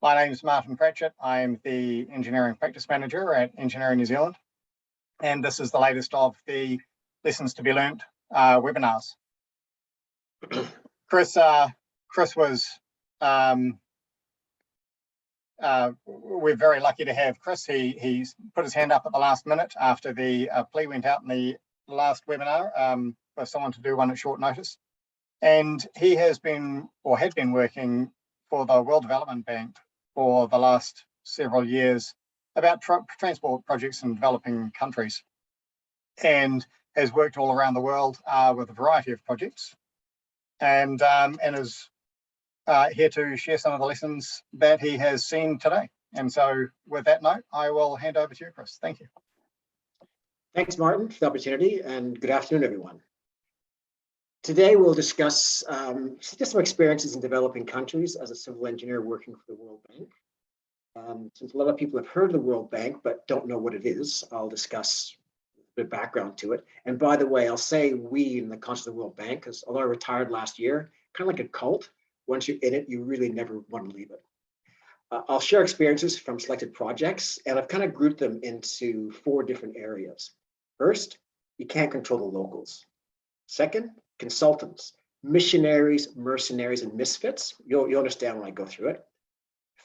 My name is Martin Pratchett. I am the Engineering Practice Manager at Engineering New Zealand, and this is the latest of the Lessons to be Learnt webinars. Chris was, we're very lucky to have Chris. He put his hand up at the last minute after the plea went out in the last webinar for someone to do one at short notice. And he has been, or had been working for the World Development Bank for the last several years about transport projects in developing countries, and has worked all around the world with a variety of projects, and is here to share some of the lessons that he has seen today. And so with that note, I will hand over to you, Chris. Thank you. Thanks, Martin, for the opportunity, and good afternoon, everyone. Today, we'll discuss just some experiences in developing countries as a civil engineer working for the World Bank. Since a lot of people have heard of the World Bank but don't know what it is, I'll discuss the background to it. And by the way, I'll say we in the context of the World Bank, because although I retired last year, kind of like a cult, once you're in it, you really never want to leave it. I'll share experiences from selected projects, and I've kind of grouped them into 4 different areas. First, you can't control the locals. Second, consultants, missionaries, mercenaries, and misfits. You'll understand when I go through it.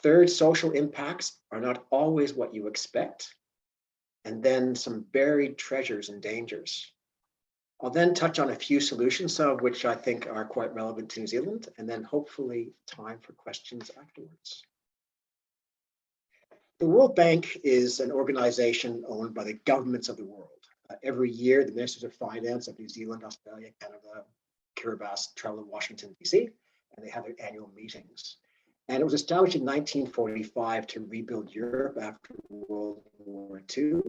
Third, social impacts are not always what you expect. And then some buried treasures and dangers. I'll then touch on a few solutions, some of which I think are quite relevant to New Zealand, and then hopefully time for questions afterwards. The World Bank is an organization owned by the governments of the world. Every year, the Ministers of Finance of New Zealand, Australia, Canada, Kiribati travel to Washington, D.C., and they have their annual meetings. And it was established in 1945 to rebuild Europe after World War II,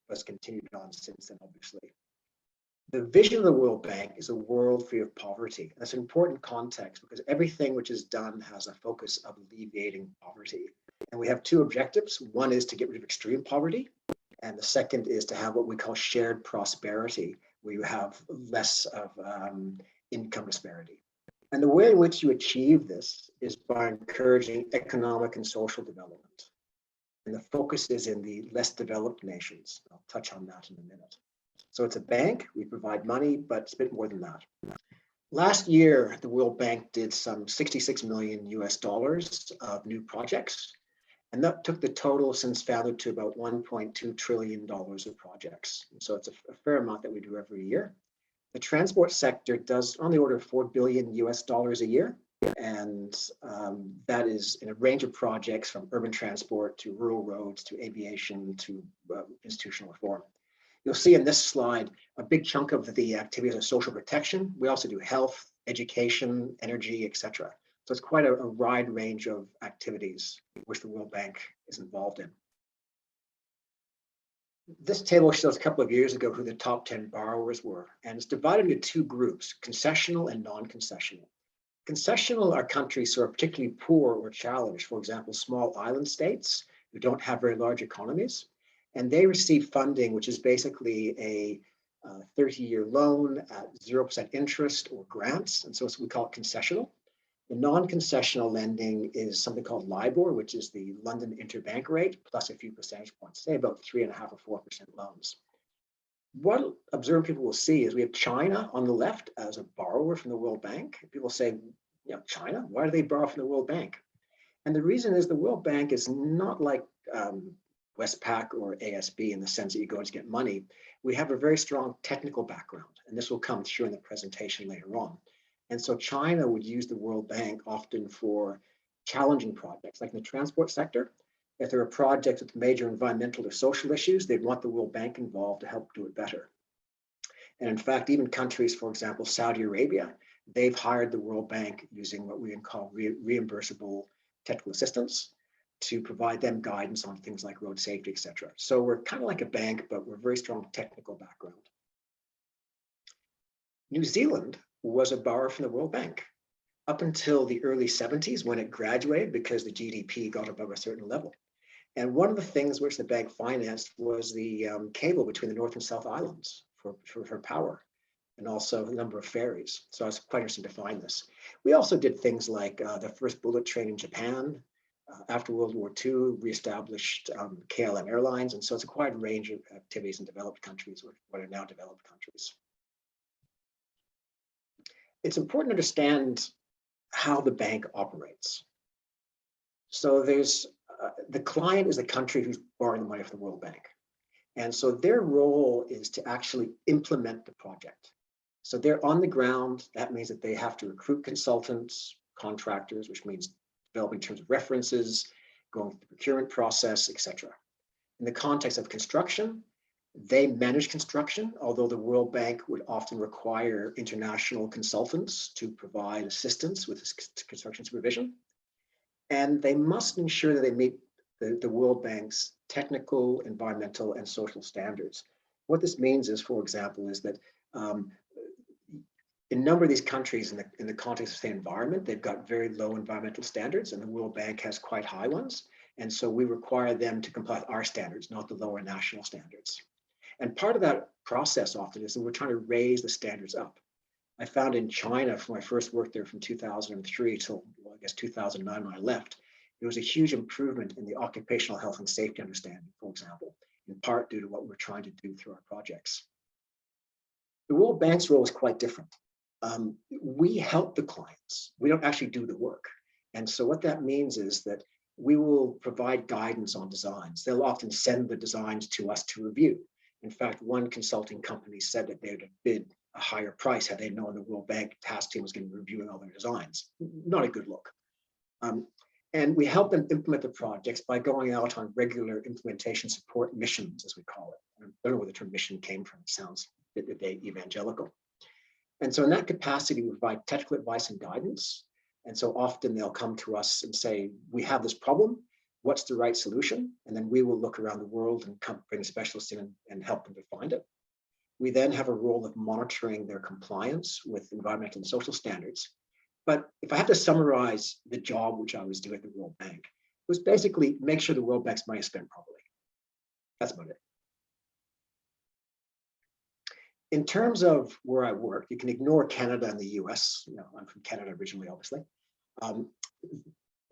but it's continued on since then, obviously. The vision of the World Bank is a world free of poverty. That's an important context because everything which is done has a focus of alleviating poverty. And we have 2 objectives. One is to get rid of extreme poverty, and the second is to have what we call shared prosperity, where you have less of income disparity. And the way in which you achieve this is by encouraging economic and social development. And the focus is in the less developed nations. I'll touch on that in a minute. So it's a bank, we provide money, but it's a bit more than that. Last year, the World Bank did some $66 million of new projects. And that took the total since founded to about $1.2 trillion of projects. And so it's a fair amount that we do every year. The transport sector does on the order of $4 billion a year. And that is in a range of projects from urban transport to rural roads to aviation to institutional reform. You'll see in this slide, a big chunk of the activities are social protection. We also do health, education, energy, etc. So it's quite a wide range of activities which the World Bank is involved in. This table shows a couple of years ago who the top 10 borrowers were, and it's divided into 2 groups, concessional and non-concessional. Concessional are countries who are particularly poor or challenged, for example, small island states who don't have very large economies, and they receive funding, which is basically a 30-year loan at 0% interest or grants, and so we call it concessional. The non-concessional lending is something called LIBOR, which is the London interbank rate, plus a few percentage points, say about 3.5 or 4% loans. What observant people will see is we have China on the left as a borrower from the World Bank. People say, you know, China, why do they borrow from the World Bank? And the reason is the World Bank is not like Westpac or ASB in the sense that you go to get money. We have a very strong technical background, and this will come through in the presentation later on. And so China would use the World Bank often for challenging projects, like in the transport sector. If there are projects with major environmental or social issues, they'd want the World Bank involved to help do it better. And in fact, even countries, for example, Saudi Arabia, they've hired the World Bank using what we call reimbursable technical assistance to provide them guidance on things like road safety, etc. So we're kind of like a bank, but we're very strong technical background. New Zealand was a borrower from the World Bank up until the early 70s when it graduated because the GDP got above a certain level. And one of the things which the bank financed was the cable between the North and South Islands for power, and also a number of ferries. So it's quite interesting to find this. We also did things like the first bullet train in Japan, After World War II, reestablished KLM Airlines. And so it's a wide range of activities in developed countries, or what are now developed countries. It's important to understand how the bank operates. So there's the client is the country who's borrowing the money from the World Bank. And so their role is to actually implement the project. So they're on the ground. That means that they have to recruit consultants, contractors, which means developing terms of references, going through the procurement process, etc. In the context of construction, they manage construction, although the World Bank would often require international consultants to provide assistance with construction supervision. And they must ensure that they meet the World Bank's technical, environmental, and social standards. What this means is, for example, is that in a number of these countries in the context of the environment, they've got very low environmental standards, and the World Bank has quite high ones. And so we require them to comply with our standards, not the lower national standards. And part of that process often is that we're trying to raise the standards up. I found in China, for my first work there from 2003 till, well, I guess 2009 when I left, there was a huge improvement in the occupational health and safety understanding, for example, in part due to what we're trying to do through our projects. The World Bank's role is quite different. We help the clients. We don't actually do the work. And so what that means is that we will provide guidance on designs. They'll often send the designs to us to review. In fact, one consulting company said that they would have bid a higher price had they known the World Bank task team was going to be reviewing all their designs. Not a good look. And we help them implement the projects by going out on regular implementation support missions, as we call it. I don't know where the term mission came from. It sounds a bit evangelical. And so in that capacity, we provide technical advice and guidance. And so often they'll come to us and say, we have this problem. What's the right solution? And then we will look around the world and bring specialists in and help them to find it. We then have a role of monitoring their compliance with environmental and social standards. But if I have to summarize the job which I was doing at the World Bank, it was basically make sure the World Bank's money is spent properly. That's about it. In terms of where I work, you can ignore Canada and the US. You know, I'm from Canada originally, obviously.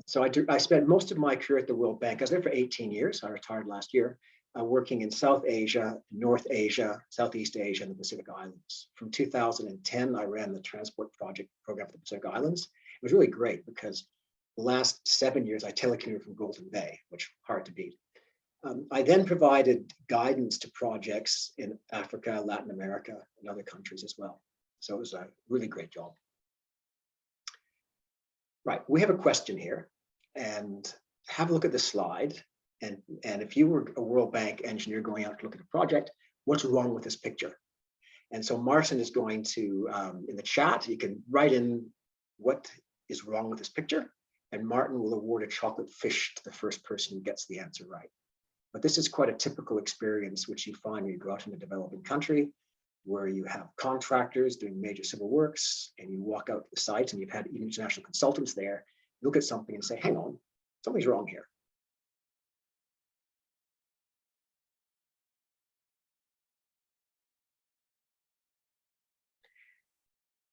So I spent most of my career at the World Bank. I was there for 18 years. I retired last year, working in South Asia, North Asia, Southeast Asia, and the Pacific Islands. From 2010, I ran the transport program for the Pacific Islands. It was really great because the last 7 years I telecommuted from Golden Bay, which hard to beat. I then provided guidance to projects in Africa, Latin America, and other countries as well. So it was a really great job. Right, we have a question here, and have a look at the slide. And if you were a World Bank engineer going out to look at a project, what's wrong with this picture? And so Martin is going to, in the chat, you can write in what is wrong with this picture, and Martin will award a chocolate fish to the first person who gets the answer right. But this is quite a typical experience which you find when you go out in a developing country, where you have contractors doing major civil works, and you walk out to the site and you've had international consultants there, look at something and say, hang on, something's wrong here.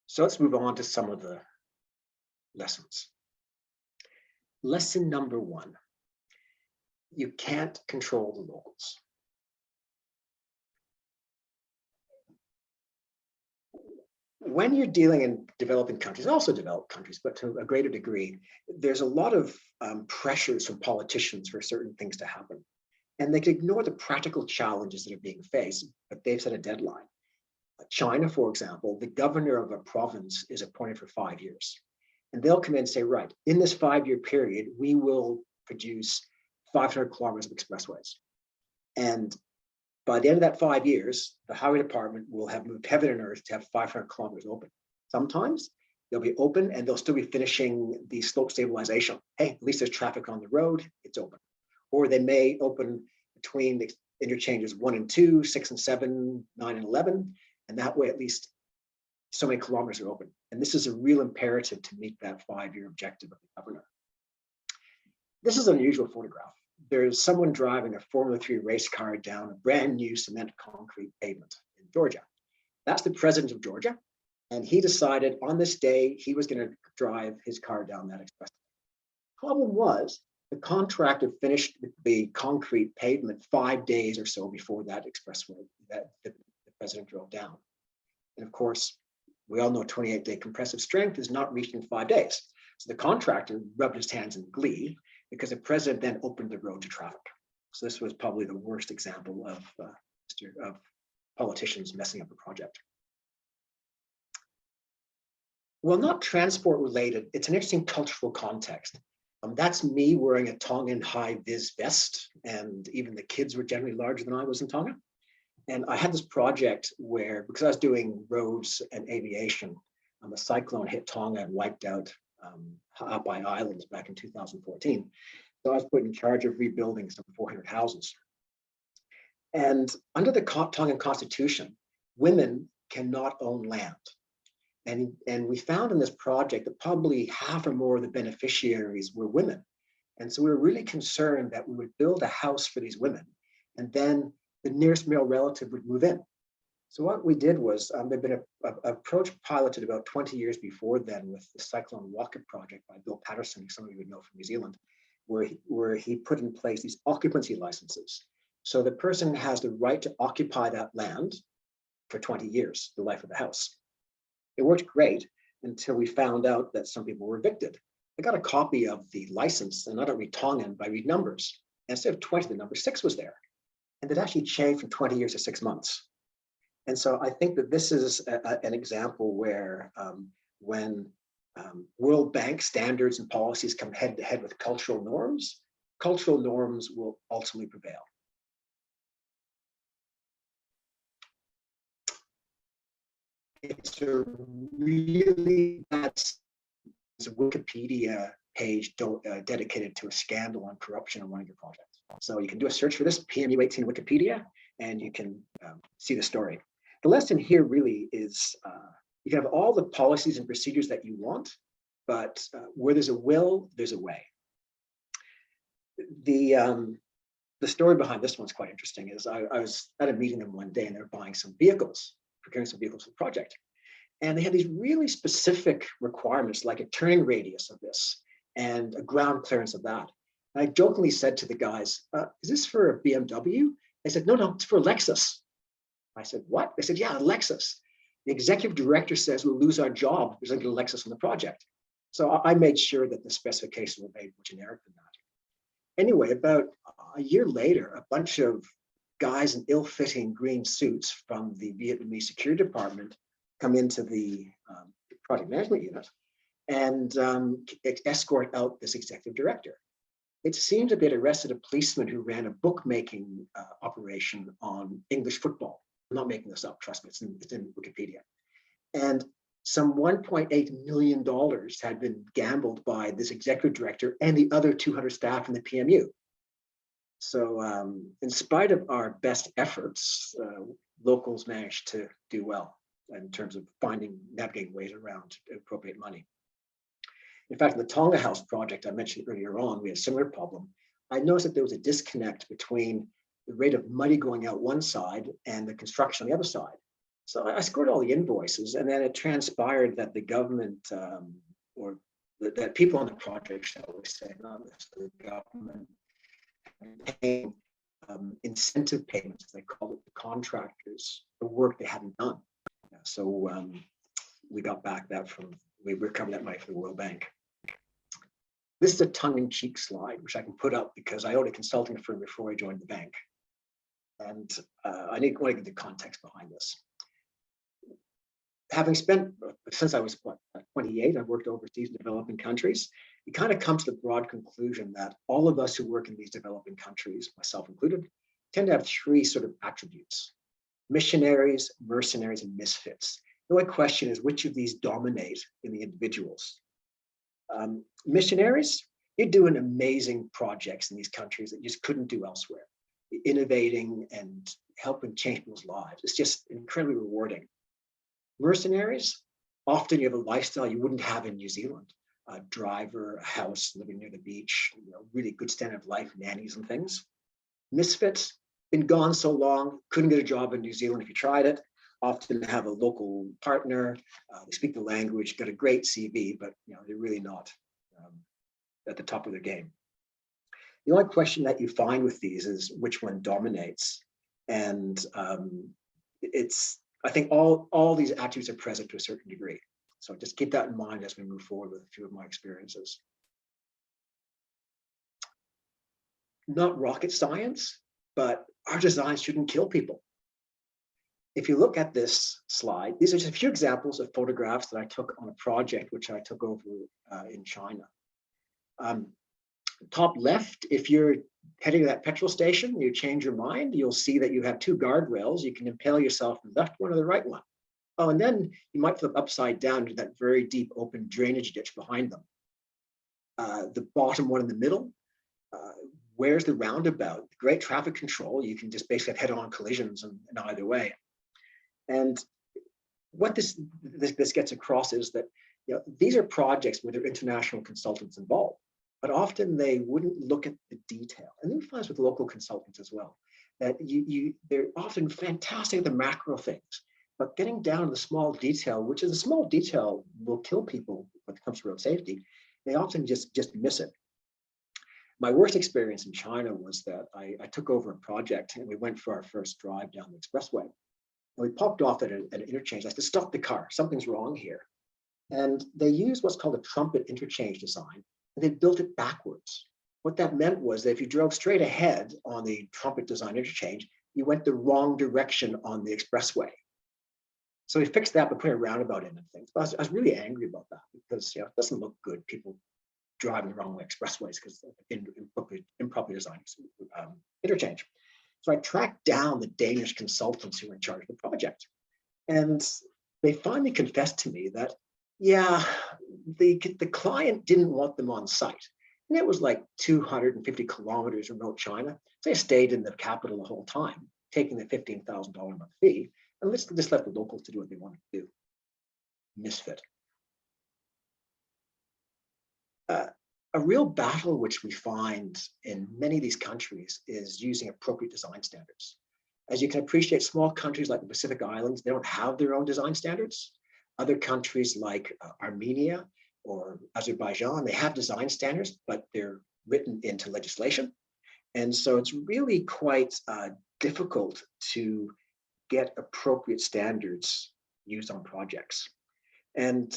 So let's move on to some of the lessons. Lesson number 1. You can't control the locals. When you're dealing in developing countries, also developed countries, but to a greater degree, there's a lot of pressures from politicians for certain things to happen. And they can ignore the practical challenges that are being faced, but they've set a deadline. China, for example, the governor of a province is appointed for 5 years. And they'll come in and say, right, in this 5-year period, we will produce 500 kilometers of expressways. And by the end of that 5 years, the highway department will have moved heaven and earth to have 500 kilometers open. Sometimes they'll be open and they'll still be finishing the slope stabilization. Hey, at least there's traffic on the road, it's open. Or they may open between the interchanges 1 and 2, 6 and 7, 9 and 11. And that way, at least so many kilometers are open. And this is a real imperative to meet that 5-year objective of the governor. This is an unusual photograph. There's someone driving a Formula 3 race car down a brand new cement concrete pavement in Georgia. That's the president of Georgia. And he decided on this day, he was going to drive his car down that expressway. Problem was, The contractor finished the concrete pavement 5 days or so before that expressway that the president drove down. And of course, we all know 28-day compressive strength is not reached in 5 days. So the contractor rubbed his hands in glee because the president then opened the road to traffic. So this was probably the worst example of politicians messing up a project. Well, not transport related, it's an interesting cultural context. That's me wearing a Tongan high-vis vest, and even the kids were generally larger than I was in Tonga. And I had this project where, because I was doing roads and aviation, a cyclone hit Tonga and wiped out Apai Islands back in 2014. So I was put in charge of rebuilding some 400 houses. And under the Tongan Constitution, women cannot own land. And we found in this project that probably half or more of the beneficiaries were women. And so we were really concerned that we would build a house for these women, and then the nearest male relative would move in. So what we did was, there'd been an approach piloted about 20 years before then with the Cyclone Walker project by Bill Patterson, who some of you would know from New Zealand, where he put in place these occupancy licenses. So the person has the right to occupy that land for 20 years, the life of the house. It worked great until we found out that some people were evicted. I got a copy of the license, and I don't read Tongan, but I read numbers. And instead of 20, the number 6 was there. And it actually changed from 20 years to 6 months. And so I think that this is an example where when World Bank standards and policies come head to head with cultural norms will ultimately prevail. It's a really bad Wikipedia page dedicated to a scandal on corruption on one of your projects. So you can do a search for this, PMU 18 Wikipedia, and you can see the story. The lesson here really is you can have all the policies and procedures that you want, but where there's a will, there's a way. The story behind this one's quite interesting. Is I was at a meeting them one day, and they're buying some vehicles, procuring some vehicles for the project. And they had these really specific requirements, like a turning radius of this and a ground clearance of that. And I jokingly said to the guys, is this for a BMW? They said, no, it's for a Lexus. I said, what? They said, yeah, a Lexus. The executive director says we'll lose our job if there's a Lexus on the project. So I made sure that the specifications were made more generic than that. Anyway, about a year later, a bunch of guys in ill-fitting green suits from the Vietnamese security department come into the project management unit and escort out this executive director. It seems that they'd arrested a policeman who ran a bookmaking operation on English football. I'm not making this up, trust me, it's in Wikipedia. And some $1.8 million had been gambled by this executive director and the other 200 staff in the PMU. So in spite of our best efforts, locals managed to do well in terms of navigating ways around to appropriate money. In fact, in the Tonga House project I mentioned earlier on, we had a similar problem. I noticed that there was a disconnect between the rate of money going out one side and the construction on the other side. So I scored all the invoices, and then it transpired that the government, or that people on the project, shall we say, not necessarily the government, paying incentive payments, they call it, the contractors, the work they hadn't done. So we got back we recovered that money from the World Bank. This is a tongue-in-cheek slide, which I can put up because I owned a consulting firm before I joined the bank. And I want to give the context behind this. Having spent, since I was 28, I've worked overseas in developing countries. It kind of comes to the broad conclusion that all of us who work in these developing countries, myself included, tend to have 3 sort of attributes: missionaries, mercenaries, and misfits. The only question is which of these dominate in the individuals. Missionaries, you're doing amazing projects in these countries that you just couldn't do elsewhere. Innovating and helping change people's lives. It's just incredibly rewarding. Mercenaries, often you have a lifestyle you wouldn't have in New Zealand. A driver, a house, living near the beach, really good standard of life, nannies and things. Misfits, been gone so long, couldn't get a job in New Zealand if you tried it. Often have a local partner, they speak the language, got a great CV, but they're really not at the top of their game. The only question that you find with these is which one dominates. And I think all these attributes are present to a certain degree. So just keep that in mind as we move forward with a few of my experiences. Not rocket science, but our designs shouldn't kill people. If you look at this slide, these are just a few examples of photographs that I took on a project which I took over in China. Top left, if you're heading to that petrol station, you change your mind, you'll see that you have two guardrails. You can impale yourself in the left one or the right one. Oh, and then you might flip upside down to that very deep open drainage ditch behind them. The bottom one in the middle, where's the roundabout? Great traffic control. You can just basically have head-on collisions in either way. And what this gets across is that these are projects where there are international consultants involved, but often they wouldn't look at the detail. And we find this with local consultants as well, that they're often fantastic at the macro things, but getting down to the small detail, which is a small detail will kill people when it comes to road safety, they often just miss it. My worst experience in China was that I took over a project and we went for our first drive down the expressway. And we popped off at an interchange. I said, stop the car, something's wrong here. And they used what's called a trumpet interchange design, and they built it backwards. What that meant was that if you drove straight ahead on the trumpet design interchange, you went the wrong direction on the expressway. So we fixed that by putting a roundabout in and things. But I was really angry about that because it doesn't look good, people driving the wrong way expressways because improperly designed interchange. So I tracked down the Danish consultants who were in charge of the project. And they finally confessed to me that, yeah, the client didn't want them on site. And it was like 250 kilometers remote China. So they stayed in the capital the whole time, taking the $15,000 a month fee, and just let the locals to do what they wanted to do. Misfit. A real battle which we find in many of these countries is using appropriate design standards. As you can appreciate, small countries like the Pacific Islands, they don't have their own design standards. Other countries like Armenia or Azerbaijan, they have design standards, but they're written into legislation. And so it's really quite difficult to get appropriate standards used on projects. And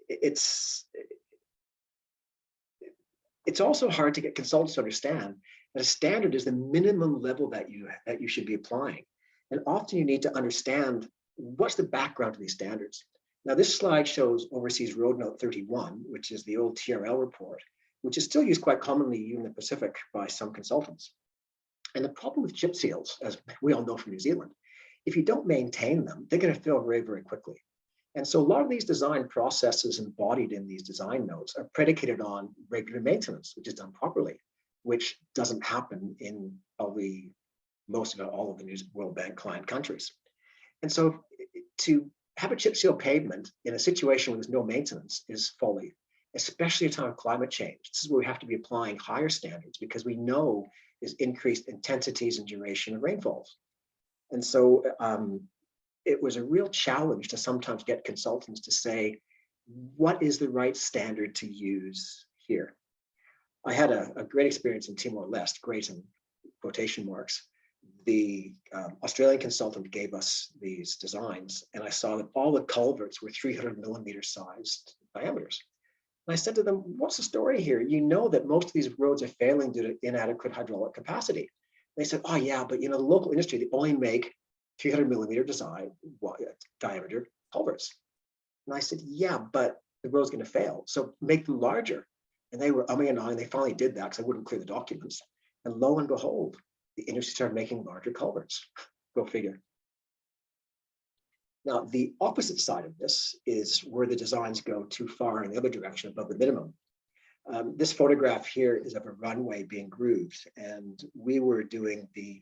it's also hard to get consultants to understand that a standard is the minimum level that you should be applying. And often you need to understand what's the background to these standards. Now, this slide shows Overseas Road Note 31, which is the old TRL report, which is still used quite commonly in the Pacific by some consultants. And the problem with chip seals, as we all know from New Zealand, if you don't maintain them, they're going to fail very, very quickly. And so a lot of these design processes embodied in these design notes are predicated on regular maintenance, which is done properly, which doesn't happen in probably all of the World Bank client countries. And so to have a chip seal pavement in a situation where there's no maintenance is folly, especially at a time of climate change. This is where we have to be applying higher standards because we know there's increased intensities and duration of rainfalls. And so it was a real challenge to sometimes get consultants to say, what is the right standard to use here? I had a great experience in Timor-Leste, great in quotation marks. The Australian consultant gave us these designs, and I saw that all the culverts were 300 millimeter sized diameters. And I said to them, what's the story here? You know that most of these roads are failing due to inadequate hydraulic capacity. And they said, oh yeah, but the local industry, they only make 300 millimeter diameter culverts. And I said, yeah, but the road's going to fail. So make them larger. And they were umming and ahhing. They finally did that because I wouldn't clear the documents. And lo and behold, the industry started making larger culverts. Go figure. Now, the opposite side of this is where the designs go too far in the other direction above the minimum. This photograph here is of a runway being grooved, and we were doing the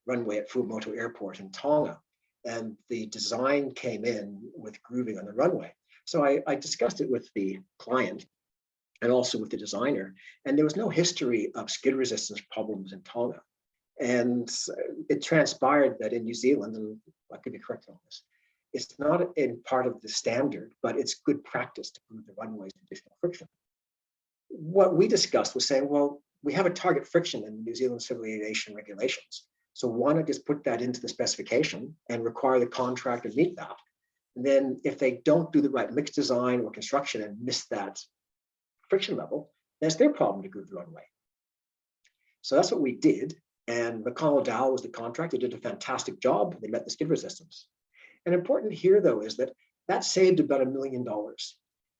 runway at Fukumoto Airport in Tonga, and the design came in with grooving on the runway. So I discussed it with the client and also with the designer, and there was no history of skid resistance problems in Tonga. And it transpired that in New Zealand, and I could be correct on this, it's not in part of the standard, but it's good practice to move the runways to additional friction. what we discussed was saying, well, we have a target friction in New Zealand civil aviation regulations. So why not just put that into the specification and require the contractor to meet that? And then if they don't do the right mix design or construction and miss that friction level, that's their problem to go the runway. So that's what we did. And McConnell Dowell was the contractor, did a fantastic job. They met the skid resistance. And important here, though, is that that saved about $1 million.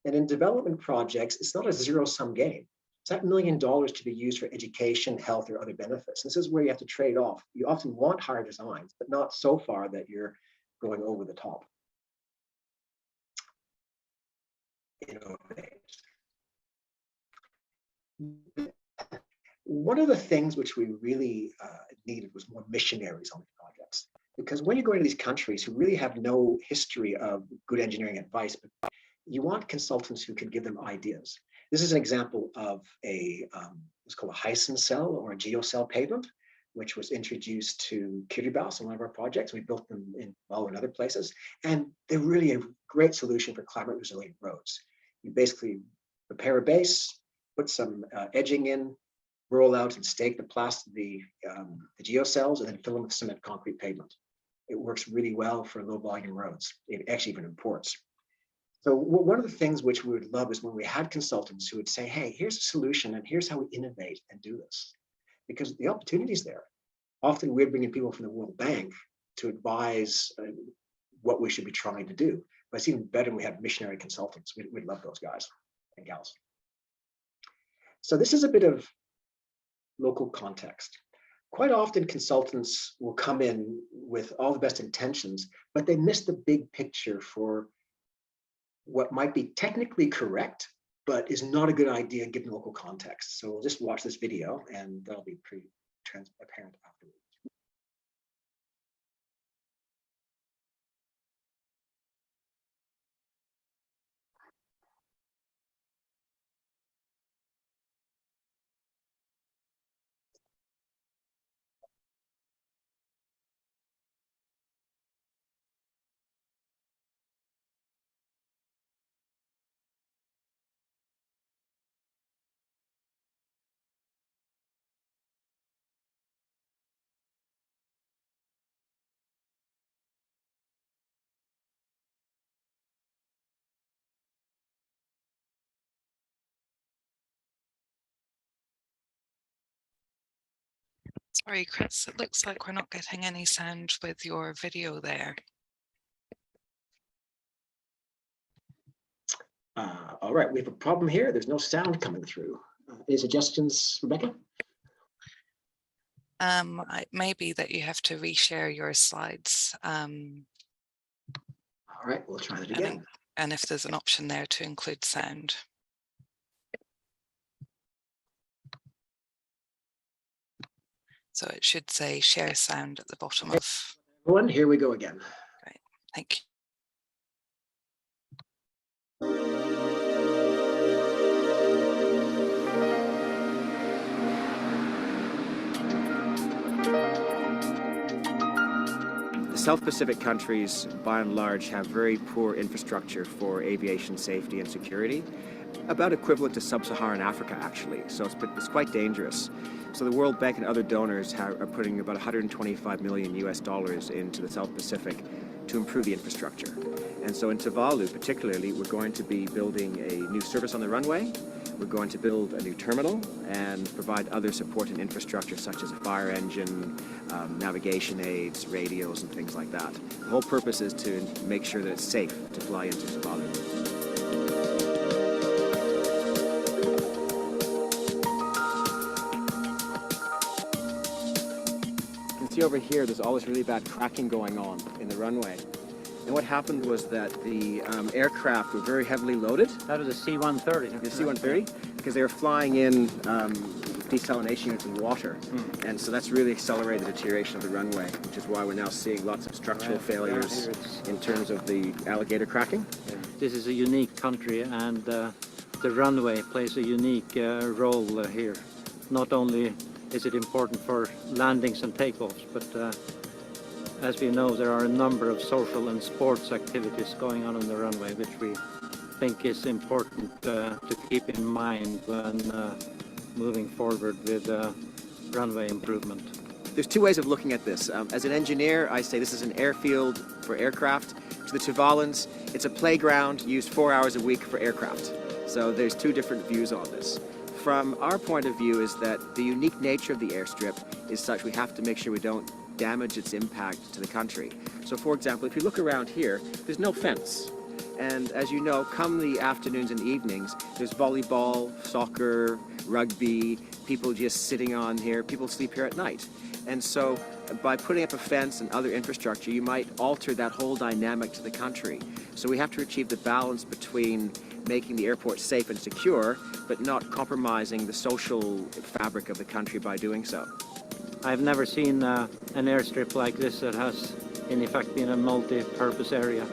And in development projects, it's not a zero-sum game. It's that $1 million to be used for education, health, or other benefits. This is where you have to trade off. You often want higher designs, but not so far that you're going over the top. Innovate. One of the things which we really needed was more missionaries on these projects. Because when you go into these countries who really have no history of good engineering advice, but you want consultants who can give them ideas. This is an example of what's called a Hyson cell or a geocell pavement, which was introduced to Kiribati on one of our projects. We built them in Palau and other places. And they're really a great solution for climate resilient roads. You basically prepare a base, put some edging in, roll out and stake the geocells, and then fill them with cement concrete pavement. It works really well for low volume roads. It actually even imports. So one of the things which we would love is when we had consultants who would say, hey, here's a solution and here's how we innovate and do this. Because the opportunity is there. Often we're bringing people from the World Bank to advise what we should be trying to do. But it's even better when we have missionary consultants. We'd love those guys and gals. So this is a bit of local context. Quite often consultants will come in with all the best intentions, but they miss the big picture for what might be technically correct, but is not a good idea given local context. So we'll just watch this video and that'll be pretty transparent afterwards. Sorry, Chris, it looks like we're not getting any sound with your video there. All right, we have a problem here. There's no sound coming through. Any suggestions, Rebecca? It may be that you have to reshare your slides. All right, we'll try that again. And if there's an option there to include sound. So it should say share sound at the bottom of. Everyone, here we go again. Right, thank you. The South Pacific countries, by and large, have very poor infrastructure for aviation safety and security, about equivalent to sub-Saharan Africa, actually. So it's quite dangerous. So the World Bank and other donors are putting about $125 million US into the South Pacific to improve the infrastructure. And so in Tuvalu, particularly, we're going to be building a new service on the runway. We're going to build a new terminal and provide other supporting infrastructure such as a fire engine, navigation aids, radios, and things like that. The whole purpose is to make sure that it's safe to fly into Tuvalu. You can see over here, there's all this really bad cracking going on in the runway. And what happened was that the aircraft were very heavily loaded. That was a C-130. The C-130, because they were flying in desalination units in water. And so that's really accelerated the deterioration of the runway, which is why we're now seeing lots of structural failures in terms of the alligator cracking. This is a unique country, and the runway plays a unique role here. Not only is it important for landings and takeoffs, but as we know, there are a number of social and sports activities going on the runway, which we think is important to keep in mind when moving forward with runway improvement. There's two ways of looking at this. As an engineer, I say this is an airfield for aircraft. To the Tuvalans, it's a playground used 4 hours a week for aircraft. So there's two different views on this. From our point of view is that the unique nature of the airstrip is such we have to make sure we don't damage its impact to the country. So for example, if you look around here, there's no fence. And as you know, come the afternoons and evenings, there's volleyball, soccer, rugby, people just sitting on here, people sleep here at night. And so by putting up a fence and other infrastructure, you might alter that whole dynamic to the country. So we have to achieve the balance between making the airport safe and secure, but not compromising the social fabric of the country by doing so. I've never seen an airstrip like this that has in effect been a multi-purpose area.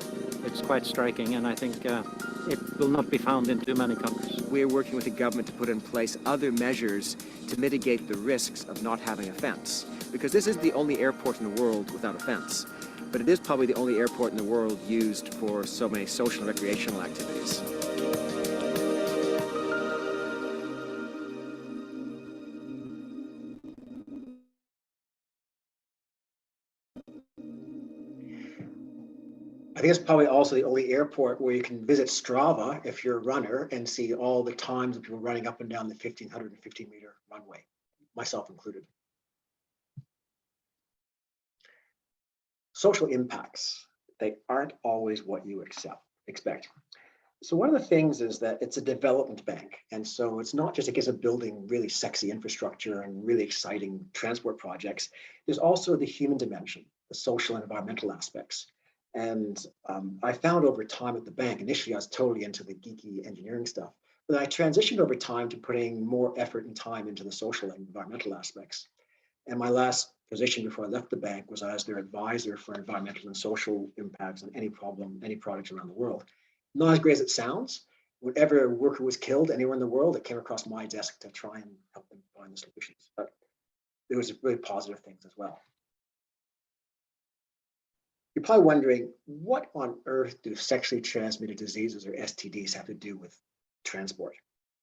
It's quite striking, and I think it will not be found in too many countries. We're working with the government to put in place other measures to mitigate the risks of not having a fence, because this is the only airport in the world without a fence. But it is probably the only airport in the world used for so many social and recreational activities. I think it's probably also the only airport where you can visit Strava if you're a runner and see all the times of people running up and down the 1,550-meter runway, myself included. Social impacts, they aren't always what you expect. So one of the things is that it's a development bank. And so it's not just a case of building really sexy infrastructure and really exciting transport projects. There's also the human dimension, the social and environmental aspects. And I found over time at the bank, initially I was totally into the geeky engineering stuff, but I transitioned over time to putting more effort and time into the social and environmental aspects. And my last position before I left the bank was I was their advisor for environmental and social impacts on any problem, any projects around the world. Not as great as it sounds. Whenever a worker was killed anywhere in the world, it came across my desk to try and help them find the solutions. But there was really positive things as well. You're probably wondering, what on earth do sexually transmitted diseases or STDs have to do with transport?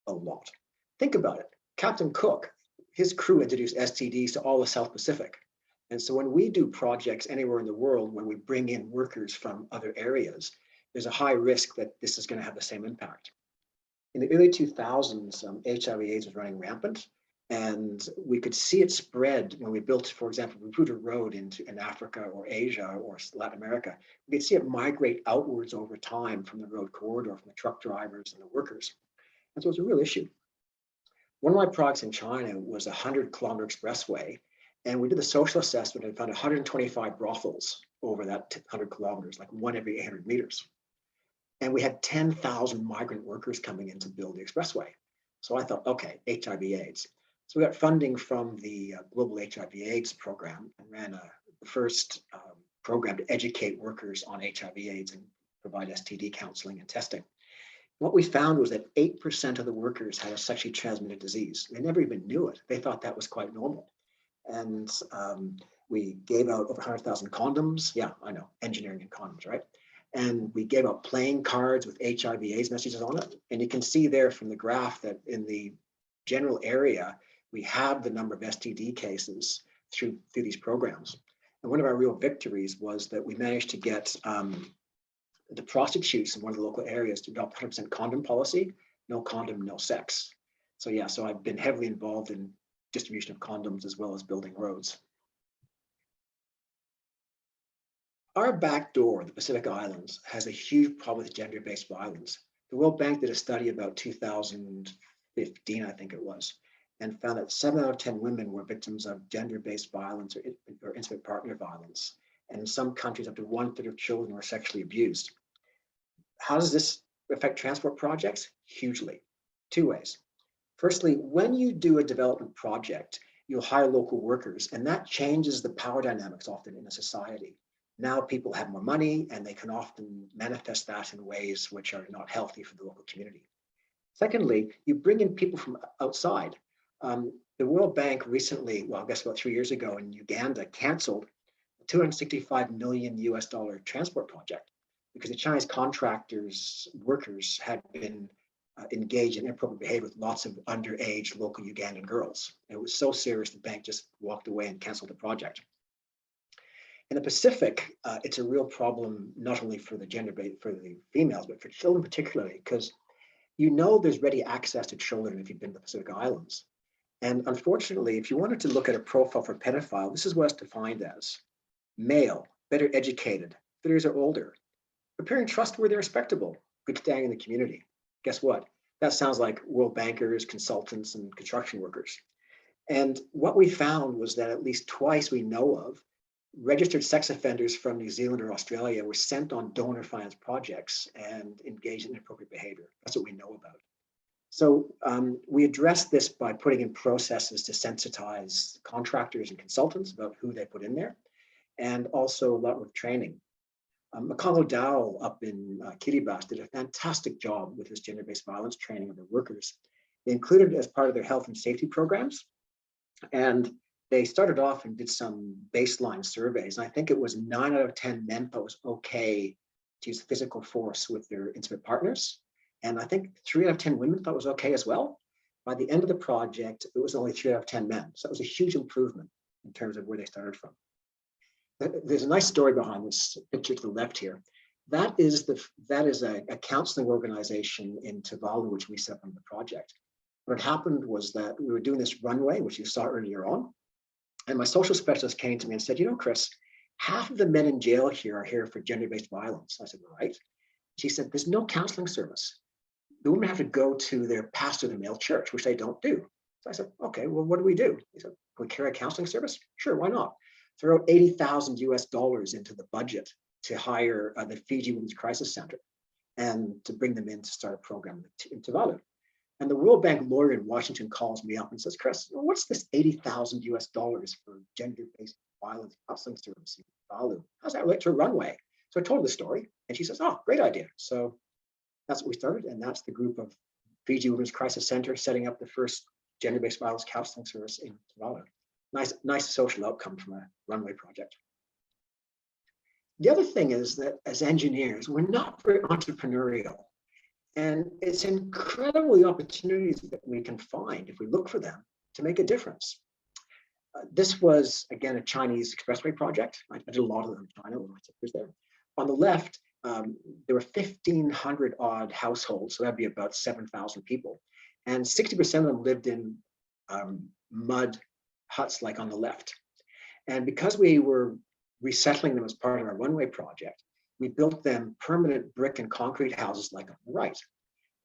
A lot. Think about it. Captain Cook, his crew introduced STDs to all of South Pacific. And so when we do projects anywhere in the world where we bring in workers from other areas, there's a high risk that this is going to have the same impact. In the early 2000s, HIV/AIDS was running rampant. And we could see it spread when we built, for example, we put a road in Africa or Asia or Latin America. We could see it migrate outwards over time from the road corridor, from the truck drivers and the workers. And so it's a real issue. One of my projects in China was a 100-kilometer expressway. And we did the social assessment and found 125 brothels over that 100 kilometers, like one every 800 meters. And we had 10,000 migrant workers coming in to build the expressway. So I thought, okay, HIV/AIDS. So we got funding from the Global HIV/AIDS program and ran the first program to educate workers on HIV/AIDS and provide STD counseling and testing. What we found was that 8% of the workers had a sexually transmitted disease. They never even knew it. They thought that was quite normal. And we gave out over 100,000 condoms. Yeah, I know, engineering and condoms, right? And we gave out playing cards with HIV/AIDS messages on it. And you can see there from the graph that in the general area, we have the number of STD cases through these programs. And one of our real victories was that we managed to get the prostitutes in one of the local areas to adopt 100% condom policy, no condom, no sex. So yeah, so I've been heavily involved in distribution of condoms as well as building roads. Our back door, the Pacific Islands, has a huge problem with gender-based violence. The World Bank did a study about 2015, I think it was, and found that 7 out of 10 women were victims of gender-based violence or intimate partner violence. And in some countries, up to 1/3 of children were sexually abused. How does this affect transport projects? Hugely. 2 ways. Firstly, when you do a development project, you'll hire local workers, and that changes the power dynamics often in a society. Now people have more money, and they can often manifest that in ways which are not healthy for the local community. Secondly, you bring in people from outside. The World Bank recently, well, I guess about 3 years ago in Uganda, canceled a $265 million transport project because the Chinese contractors, workers had been engaged in inappropriate behavior with lots of underage local Ugandan girls. And it was so serious, the bank just walked away and canceled the project. In the Pacific, it's a real problem, not only for the for the females, but for children particularly, because you know there's ready access to children if you've been to the Pacific Islands. And unfortunately, if you wanted to look at a profile for pedophile, this is what it's defined as: male, better educated, 30 years or older, appearing trustworthy and respectable, good standing in the community. Guess what? That sounds like world bankers, consultants, and construction workers. And what we found was that at least twice we know of, registered sex offenders from New Zealand or Australia were sent on donor financed projects and engaged in inappropriate behavior. That's what we know about. So we addressed this by putting in processes to sensitize contractors and consultants about who they put in there, and also a lot of training. Makongo Dowell up in Kiribati did a fantastic job with his gender-based violence training of their workers. They included it as part of their health and safety programs. And they started off and did some baseline surveys. And I think it was 9 out of 10 men thought it was okay to use physical force with their intimate partners. And I think 3 out of 10 women thought it was okay as well. By the end of the project, it was only 3 out of 10 men. So it was a huge improvement in terms of where they started from. There's a nice story behind this picture to the left here. That is a counseling organization in Tuvalu, which we set up on the project. What happened was that we were doing this runway, which you saw earlier on. And my social specialist came to me and said, you know, Chris, half of the men in jail here are here for gender-based violence. I said, right. She said, there's no counseling service. The women have to go to their pastor of the male church, which they don't do. So I said, okay, well, what do we do? He said, can we carry a counseling service? Sure, why not? Throw $80,000 US into the budget to hire the Fiji Women's Crisis Center and to bring them in to start a program in Tuvalu. And the World Bank lawyer in Washington calls me up and says, Chris, what's this $80,000 US for gender-based violence counseling service in Tuvalu? How's that relate to a runway? So I told her the story and she says, oh, great idea. So that's what we started. And that's the group of Fiji Women's Crisis Center setting up the first gender-based violence counseling service in Tuvalu. Nice social outcome from a runway project. The other thing is that as engineers, we're not very entrepreneurial. And it's incredibly opportunities that we can find if we look for them to make a difference. This was, again, a Chinese expressway project. I did a lot of them in China when I was there. On the left, there were 1,500 odd households, so that'd be about 7,000 people. And 60% of them lived in mud huts like on the left. And because we were resettling them as part of our runway project, we built them permanent brick and concrete houses like on the right.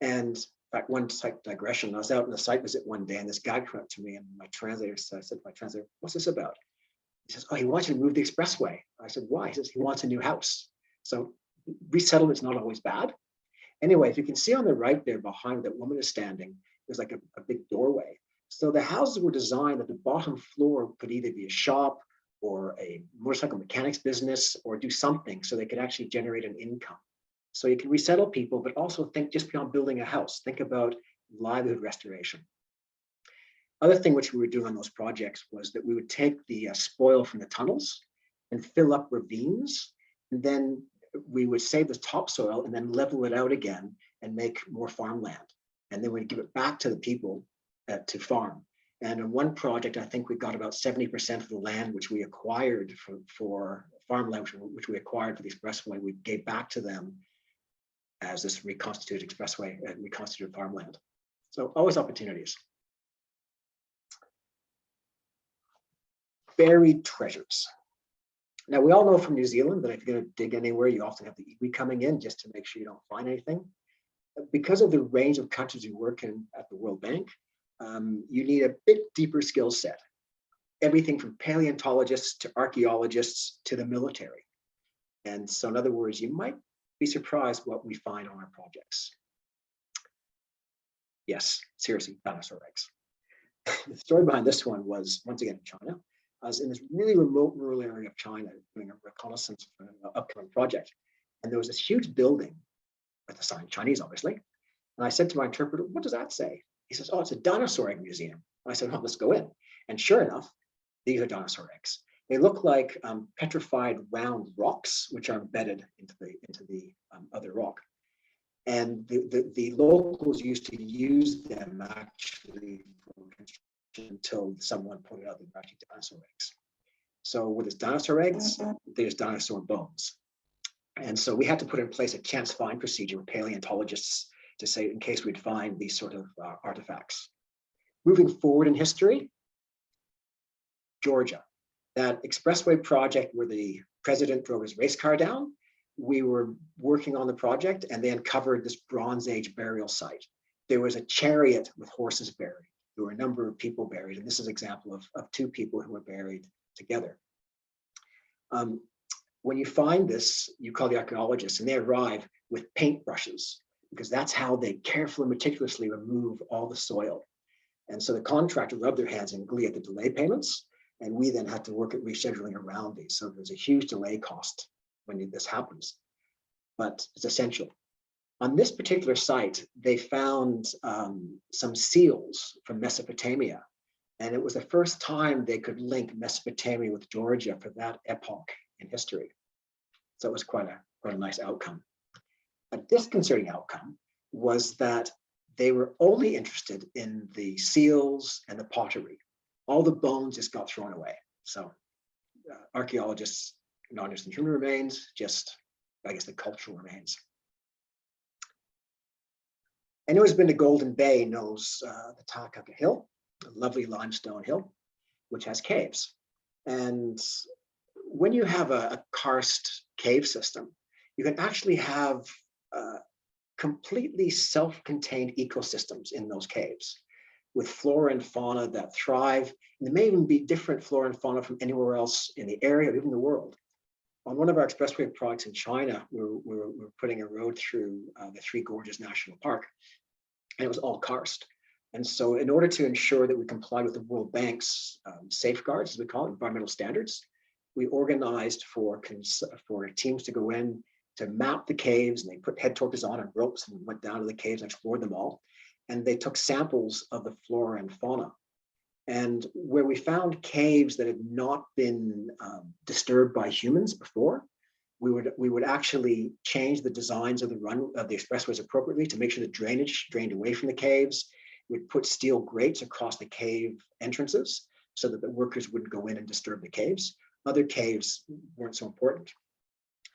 And in fact, one site digression, I was out on a site visit one day and this guy came up to me and my translator said, I said to my translator, what's this about? He says, oh, he wants you to move the expressway. I said, why? He says, he wants a new house. So resettlement's not always bad. Anyway, if you can see on the right there behind that woman is standing, there's like a big doorway. So the houses were designed that the bottom floor could either be a shop or a motorcycle mechanics business or do something so they could actually generate an income. So you can resettle people, but also think just beyond building a house, think about livelihood restoration. Other thing which we were doing on those projects was that we would take the spoil from the tunnels and fill up ravines, and then we would save the topsoil and then level it out again and make more farmland. And then we'd give it back to the people to farm. And in one project, I think we got about 70% of the land which we acquired for farmland, which we acquired for the expressway, we gave back to them as this reconstituted expressway and reconstituted farmland. So always opportunities. Buried treasures. Now, we all know from New Zealand that if you're going to dig anywhere, you often have the iwi coming in just to make sure you don't find anything. Because of the range of countries you work in at the World Bank, you need a bit deeper skill set. Everything from paleontologists to archaeologists to the military. And so in other words, you might be surprised what we find on our projects. Yes, seriously, dinosaur eggs. The story behind this one was, once again, in China. I was in this really remote rural area of China doing a reconnaissance for an upcoming project. And there was this huge building with the sign Chinese, obviously. And I said to my interpreter, what does that say? He says, oh, it's a dinosaur egg museum. And I said, oh, let's go in. And sure enough, these are dinosaur eggs. They look like petrified round rocks, which are embedded into the other rock. And the locals used to use them actually for construction until someone pointed out they were actually dinosaur eggs. So with its dinosaur eggs, there's dinosaur bones. And so we had to put in place a chance find procedure with paleontologists to say, in case we'd find these sort of artifacts. Moving forward in history, Georgia, that expressway project where the president drove his race car down, we were working on the project and they uncovered this Bronze Age burial site. There was a chariot with horses buried. There were a number of people buried, and this is an example of two people who were buried together. When you find this, you call the archaeologists, and they arrive with paintbrushes, because that's how they carefully, meticulously remove all the soil. And so the contractor rubbed their hands in glee at the delay payments, and we then had to work at rescheduling around these. So there's a huge delay cost when this happens, but it's essential. On this particular site, they found some seals from Mesopotamia, and it was the first time they could link Mesopotamia with Georgia for that epoch in history. So it was quite a nice outcome. A disconcerting outcome was that they were only interested in the seals and the pottery. All the bones just got thrown away. So archaeologists not interested in human remains, just, I guess, the cultural remains. Anyone who's been to Golden Bay knows the Takaka Hill, a lovely limestone hill, which has caves. And when you have a karst cave system, you can actually have completely self-contained ecosystems in those caves with flora and fauna that thrive. And there may even be different flora and fauna from anywhere else in the area or even the world. On one of our expressway projects in China, we're putting a road through the Three Gorges National Park, and it was all karst. And so in order to ensure that we comply with the World Bank's safeguards, as we call it, environmental standards, we organized for teams to go in to map the caves, and they put head torches on and ropes and went down to the caves and explored them all. And they took samples of the flora and fauna. And where we found caves that had not been disturbed by humans before, we would actually change the designs of the expressways appropriately to make sure the drainage drained away from the caves. We'd put steel grates across the cave entrances so that the workers wouldn't go in and disturb the caves. Other caves weren't so important.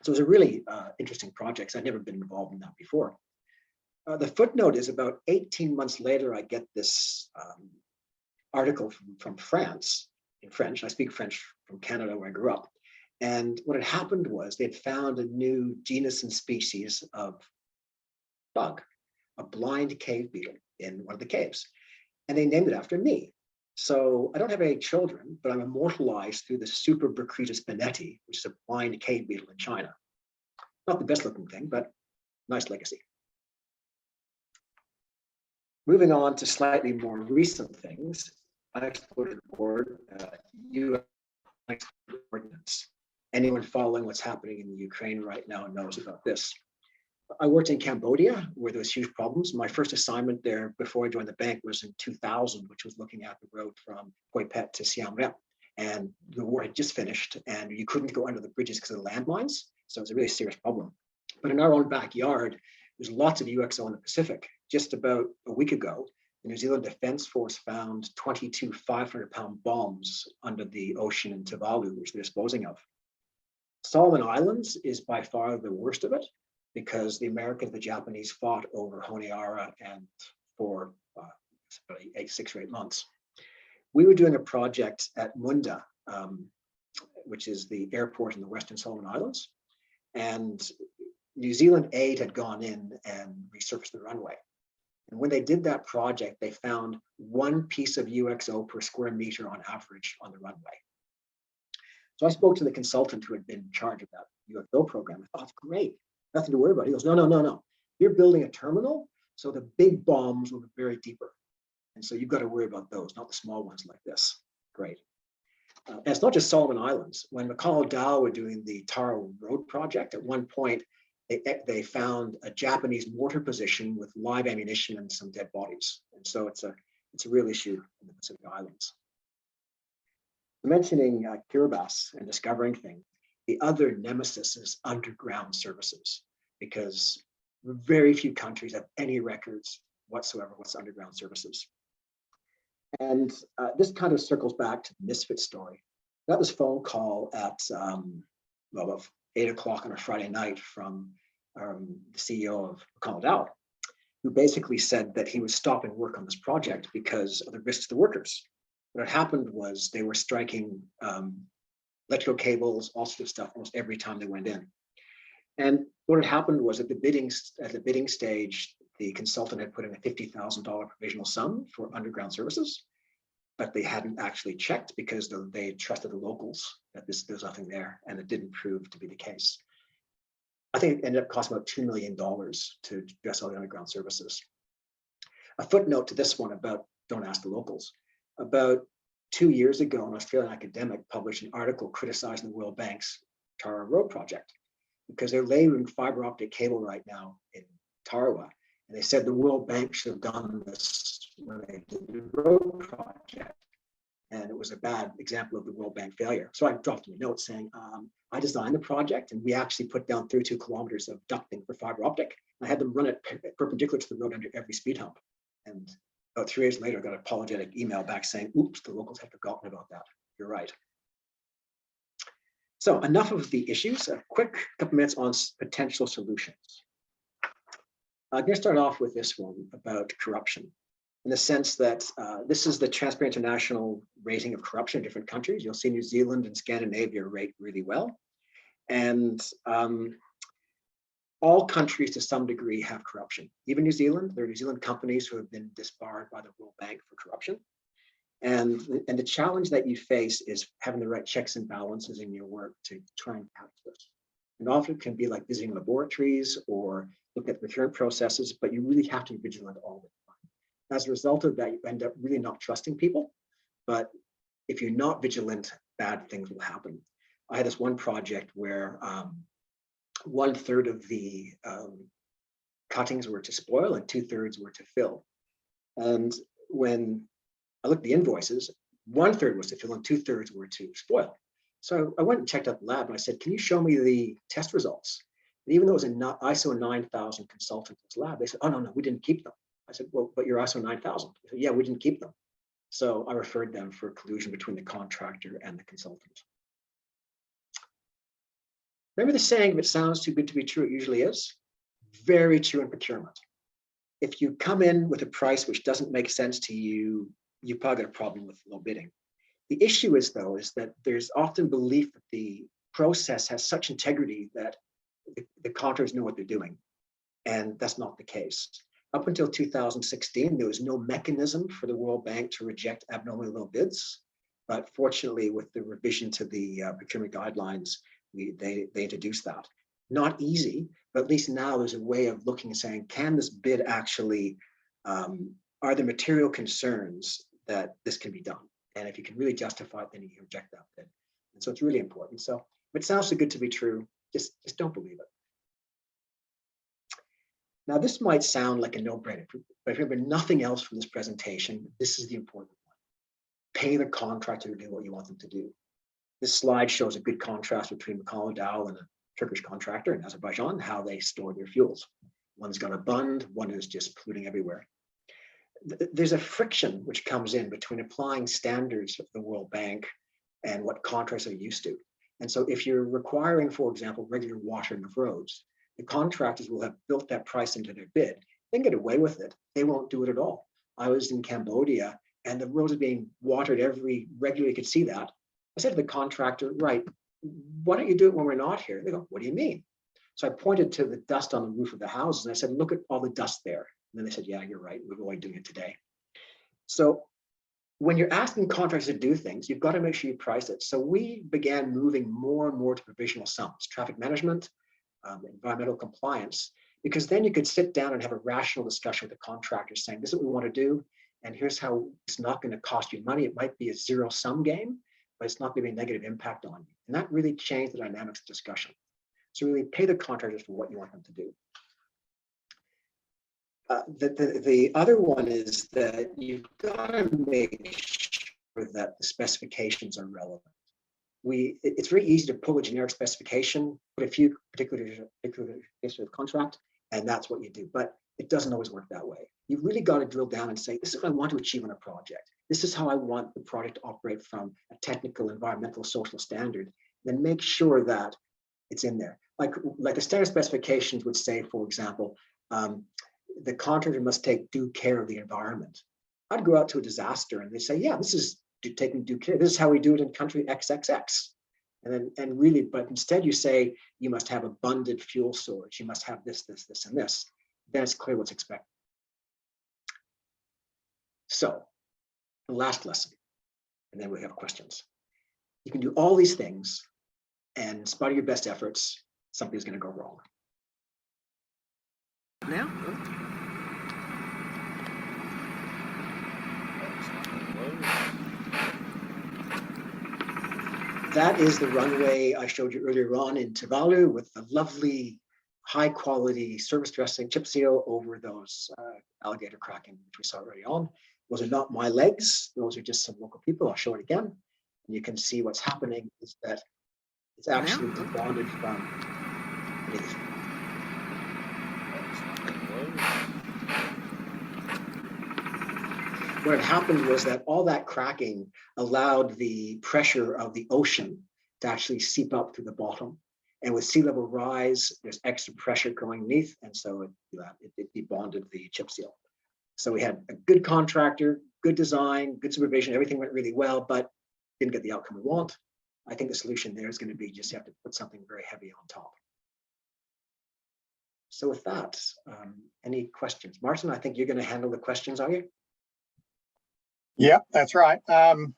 So it was a really interesting project. I'd never been involved in that before. The footnote is about 18 months later, I get this article from France in French. I speak French from Canada, where I grew up. And what had happened was they'd found a new genus and species of bug, a blind cave beetle in one of the caves. And they named it after me. So I don't have any children, but I'm immortalized through the Superbrachytus Bennetti, which is a blind cave beetle in China. Not the best looking thing, but nice legacy. Moving on to slightly more recent things, unexploded board, U.S. ordnance. Anyone following what's happening in the Ukraine right now knows about this. I worked in Cambodia, where there was huge problems. My first assignment there before I joined the bank was in 2000, which was looking at the road from Hoi Pet to Siem Reap. And the war had just finished, and you couldn't go under the bridges because of the landmines. So it was a really serious problem. But in our own backyard, there's lots of UXO in the Pacific. Just about a week ago, the New Zealand Defence Force found 22 500-pound bombs under the ocean in Tuvalu, which they're disposing of. Solomon Islands is by far the worst of it, because the Americans, the Japanese fought over Honiara and for 6 or 8 months. We were doing a project at Munda, which is the airport in the Western Solomon Islands. And New Zealand Aid had gone in and resurfaced the runway. And when they did that project, they found 1 piece of UXO per square meter on average on the runway. So I spoke to the consultant who had been in charge of that UXO program. I thought, it's great. Nothing to worry about. He goes, no. You're building a terminal, so the big bombs will be buried deeper. And so you've got to worry about those, not the small ones like this. Great. And it's not just Solomon Islands. When McConnell Dow were doing the Taro Road project, at one point, they found a Japanese mortar position with live ammunition and some dead bodies. And so it's a real issue in the Pacific Islands. mentioning Kiribati and discovering things, the other nemesis is underground services, because very few countries have any records whatsoever what's underground services. And this kind of circles back to the Misfit story. Got this phone call at about 8 o'clock on a Friday night from the CEO of Contractor, who basically said that he was stopping work on this project because of the risks to the workers. What had happened was they were striking electrical cables, all sorts of stuff, almost every time they went in. And what had happened was at the bidding stage, the consultant had put in a $50,000 provisional sum for underground services, but they hadn't actually checked because they trusted the locals that there's nothing there, and it didn't prove to be the case. I think it ended up costing about $2 million to address all the underground services. A footnote to this one about don't ask the locals. About 2 years ago, an Australian academic published an article criticizing the World Bank's Tarawa Road project because they're laying fiber optic cable right now in Tarawa. And they said the World Bank should have done this when they did the road project. And it was a bad example of the World Bank failure. So I dropped him a note saying, I designed the project and we actually put down 32 kilometers of ducting for fiber optic. I had them run it perpendicular to the road under every speed hump. And about 3 years later, I got an apologetic email back saying, oops, the locals had forgotten about that. You're right. So enough of the issues, a quick couple minutes on potential solutions. I'm going to start off with this one about corruption, in the sense that this is the Transparency International rating of corruption in different countries. You'll see New Zealand and Scandinavia rate really well. And all countries to some degree have corruption. Even New Zealand, there are New Zealand companies who have been disbarred by the World Bank for corruption. And the challenge that you face is having the right checks and balances in your work to try and catch this. And often it can be like visiting laboratories or look at procurement processes, but you really have to be vigilant all the time. As a result of that, you end up really not trusting people. But if you're not vigilant, bad things will happen. I had this one project where 1/3 of the cuttings were to spoil and 2/3 were to fill. And when I looked at the invoices, 1/3 was to fill and 2/3 were to spoil. So I went and checked out the lab and I said, can you show me the test results? And even though it was an ISO 9000 consultant's lab, they said, oh, no, we didn't keep them. I said, well, but you're ISO 9000. They said, yeah, we didn't keep them. So I referred them for collusion between the contractor and the consultant. Remember the saying, if it sounds too good to be true, it usually is? Very true in procurement. If you come in with a price which doesn't make sense to you, you've probably got a problem with low bidding. The issue is, though, is that there's often belief that the process has such integrity that the contractors know what they're doing. And that's not the case. Up until 2016, there was no mechanism for the World Bank to reject abnormally low bids. But fortunately, with the revision to the procurement guidelines, they introduced that. Not easy, but at least now there's a way of looking and saying, can this bid actually, are there material concerns that this can be done? And if you can really justify it, then you can reject that bid. And so it's really important. So if it sounds too good to be true, just don't believe it. Now, this might sound like a no-brainer, but if you remember nothing else from this presentation, this is the important one. Pay the contractor to do what you want them to do. This slide shows a good contrast between Dow and a Turkish contractor in Azerbaijan, how they store their fuels. One's got a bund, one is just polluting everywhere. There's a friction which comes in between applying standards of the World Bank and what contractors are used to. And so if you're requiring, for example, regular watering of roads, the contractors will have built that price into their bid. They can get away with it. They won't do it at all. I was in Cambodia and the roads are being watered regularly, you could see that. I said to the contractor, right, why don't you do it when we're not here? They go, what do you mean? So I pointed to the dust on the roof of the houses and I said, look at all the dust there. And then they said, yeah, you're right. We're only doing it today. So when you're asking contractors to do things, you've got to make sure you price it. So we began moving more and more to provisional sums, traffic management, environmental compliance, because then you could sit down and have a rational discussion with the contractors saying, this is what we want to do. And here's how it's not going to cost you money. It might be a zero-sum game, but it's not going to be a negative impact on you. And that really changed the dynamics of discussion. So really pay the contractors for what you want them to do. The other one is that you've got to make that the specifications are relevant. It's very easy to pull a generic specification, put a few particular of contract, and that's what you do. But it doesn't always work that way. You've really got to drill down and say, this is what I want to achieve on a project. This is how I want the project to operate from a technical, environmental, social standard. Then make sure that it's in there. Like the standard specifications would say, for example, the contractor must take due care of the environment. I'd go out to a disaster and they say, yeah, this is taking due care. This is how we do it in country XXX. And really, but instead you say, you must have abundant fuel storage. You must have this, this, this, and this. Then it's clear what's expected. So the last lesson, and then we have questions. You can do all these things, and in spite of your best efforts, something's going to go wrong. Now, that is the runway I showed you earlier on in Tuvalu with the lovely high quality surface dressing chip seal over those alligator cracking, which we saw early on. Those are not my legs. Those are just some local people. I'll show it again. And you can see what's happening is that it's actually bonded from beneath. What had happened was that all that cracking allowed the pressure of the ocean to actually seep up to the bottom. And with sea level rise, there's extra pressure going beneath, and so it debonded the chip seal. So we had a good contractor, good design, good supervision, everything went really well, but didn't get the outcome we want. I think the solution there is going to be just you have to put something very heavy on top. So with that, any questions? Martin, I think you're going to handle the questions, are you? Yeah, that's right. And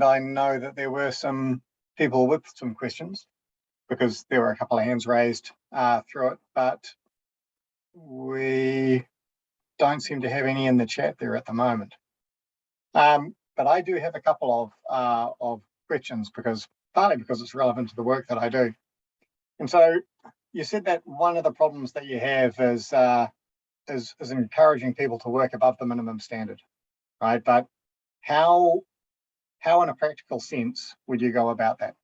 I know that there were some people with some questions because there were a couple of hands raised through it, but we don't seem to have any in the chat there at the moment. But I do have a couple of questions partly because it's relevant to the work that I do. And so you said that one of the problems that you have is encouraging people to work above the minimum standard, right? But how in a practical sense would you go about that?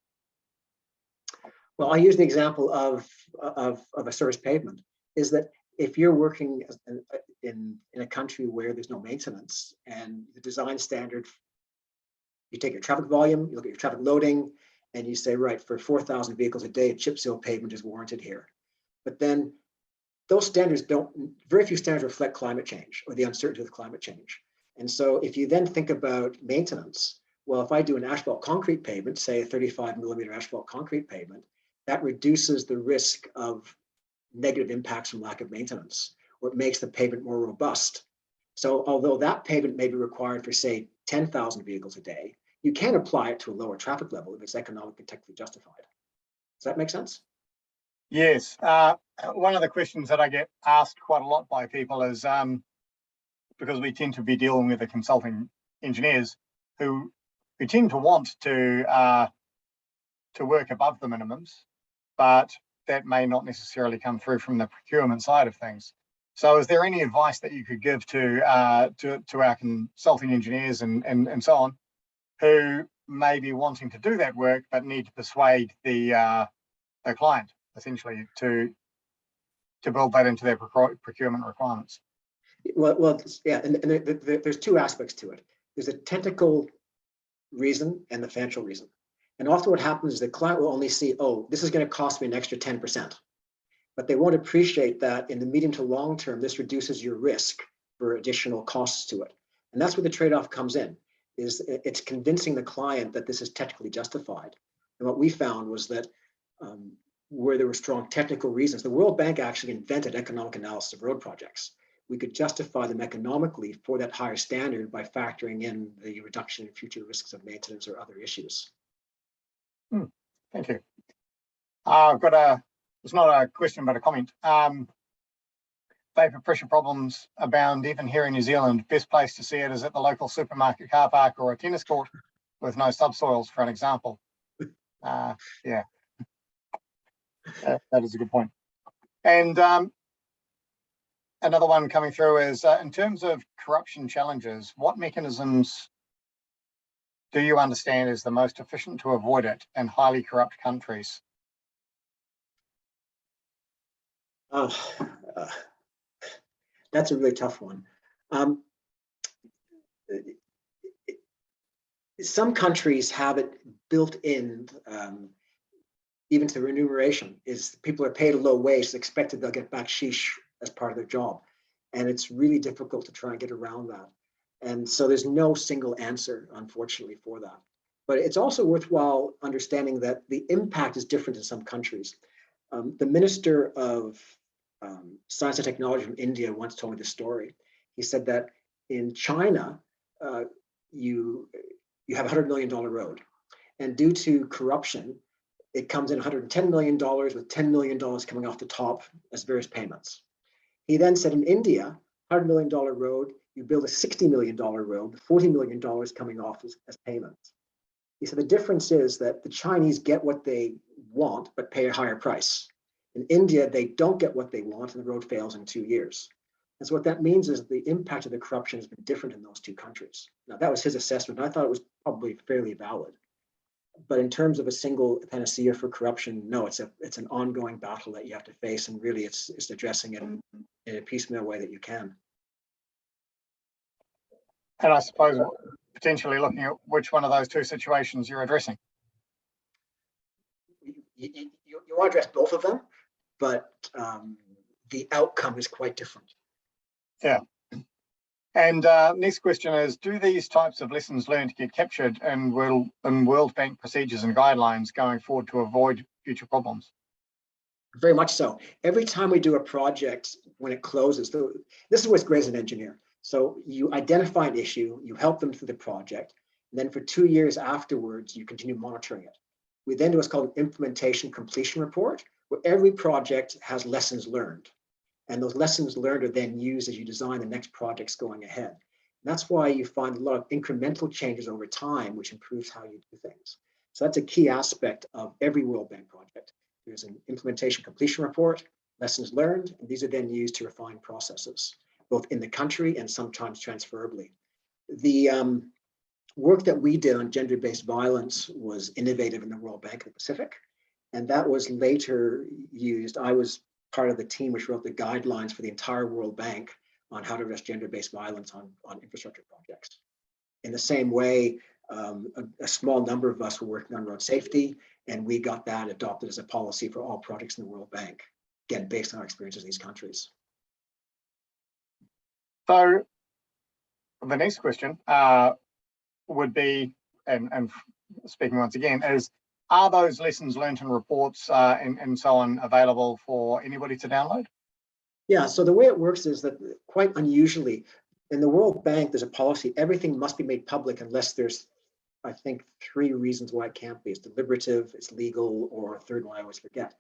Well, I use the example of a surface pavement, is that if you're working in a country where there's no maintenance and the design standard, you take your traffic volume, you look at your traffic loading, and you say, right, for 4,000 vehicles a day, a chip seal pavement is warranted here. But then those standards very few standards reflect climate change or the uncertainty of climate change. And so if you then think about maintenance, well, if I do an asphalt concrete pavement, say a 35mm asphalt concrete pavement, that reduces the risk of negative impacts from lack of maintenance, or it makes the pavement more robust. So although that pavement may be required for, say, 10,000 vehicles a day, you can apply it to a lower traffic level if it's economically and technically justified. Does that make sense? Yes. One of the questions that I get asked quite a lot by people is because we tend to be dealing with the consulting engineers who tend to want to work above the minimums, but that may not necessarily come through from the procurement side of things. So is there any advice that you could give to our consulting engineers and so on, who may be wanting to do that work, but need to persuade the client essentially to build that into their procurement requirements? Well, yeah, and there's two aspects to it. There's a technical reason and the financial reason. And often what happens is the client will only see, oh, this is going to cost me an extra 10%. But they won't appreciate that in the medium to long term, this reduces your risk for additional costs to it. And that's where the trade-off comes in, is it's convincing the client that this is technically justified. And what we found was that where there were strong technical reasons, the World Bank actually invented economic analysis of road projects. We could justify them economically for that higher standard by factoring in the reduction in future risks of maintenance or other issues. Thank you. It's not a question, but a comment. Vapor pressure problems abound even here in New Zealand. Best place to see it is at the local supermarket car park or a tennis court with no subsoils, for an example. Yeah, that is a good point. And another one coming through is in terms of corruption challenges, what mechanisms do you understand is the most efficient to avoid it in highly corrupt countries? That's a really tough one. Some countries have it built in, even to the remuneration, is people are paid a low wage, it's expected they'll get backsheesh as part of their job. And it's really difficult to try and get around that. And so there's no single answer, unfortunately, for that. But it's also worthwhile understanding that the impact is different in some countries. The Minister of Science and Technology from India once told me this story. He said that in China, you have a $100 million road. And due to corruption, it comes in $110 million with $10 million coming off the top as various payments. He then said in India, $100 million road, you build a $60 million road, with $40 million coming off as payments. He said the difference is that the Chinese get what they want, but pay a higher price. In India, they don't get what they want and the road fails in 2 years. And so what that means is the impact of the corruption has been different in those two countries. Now, that was his assessment. I thought it was probably fairly valid. But in terms of a single panacea for corruption, no, it's an ongoing battle that you have to face, and really it's addressing it in a piecemeal way that you can. And I suppose potentially looking at which one of those two situations you're addressing. You want to address both of them, but the outcome is quite different. Yeah. And next question is, do these types of lessons learned get captured in World Bank procedures and guidelines going forward to avoid future problems? Very much so. Every time we do a project, when it closes, this is what's great as an engineer. So you identify an issue, you help them through the project, and then for 2 years afterwards, you continue monitoring it. We then do what's called an implementation completion report, where every project has lessons learned. And those lessons learned are then used as you design the next projects going ahead. And that's why you find a lot of incremental changes over time, which improves how you do things. So that's a key aspect of every World Bank project. There's an implementation completion report, lessons learned, and these are then used to refine processes, both in the country and sometimes transferably. The work that we did on gender-based violence was innovative in the World Bank of the Pacific, and that was later used. I was part of the team which wrote the guidelines for the entire World Bank on how to address gender-based violence on infrastructure projects. In the same way, a small number of us were working on road safety, and we got that adopted as a policy for all projects in the World Bank, again, based on our experiences in these countries. So the next question would be, and speaking once again, is, are those lessons learned in reports and so on available for anybody to download? Yeah, so the way it works is that quite unusually, in the World Bank, there's a policy, everything must be made public unless there's, I think, 3 reasons why it can't be. It's deliberative, it's legal, or a third one I always forget.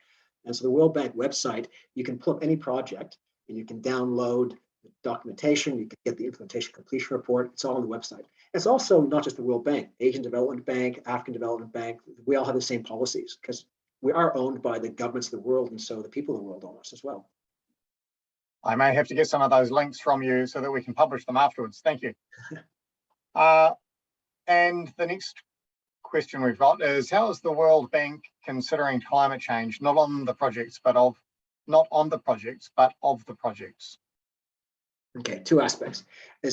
And so the World Bank website, you can pull up any project and you can download the documentation, you can get the implementation completion report, it's all on the website. It's also not just the World Bank, Asian Development Bank, African Development Bank, we all have the same policies because we are owned by the governments of the world, and so the people of the world own us as well. I may have to get some of those links from you so that we can publish them afterwards. Thank you. And the next question we've got is, how is the World Bank considering climate change, not on the projects, but of the projects? Okay, 2 aspects.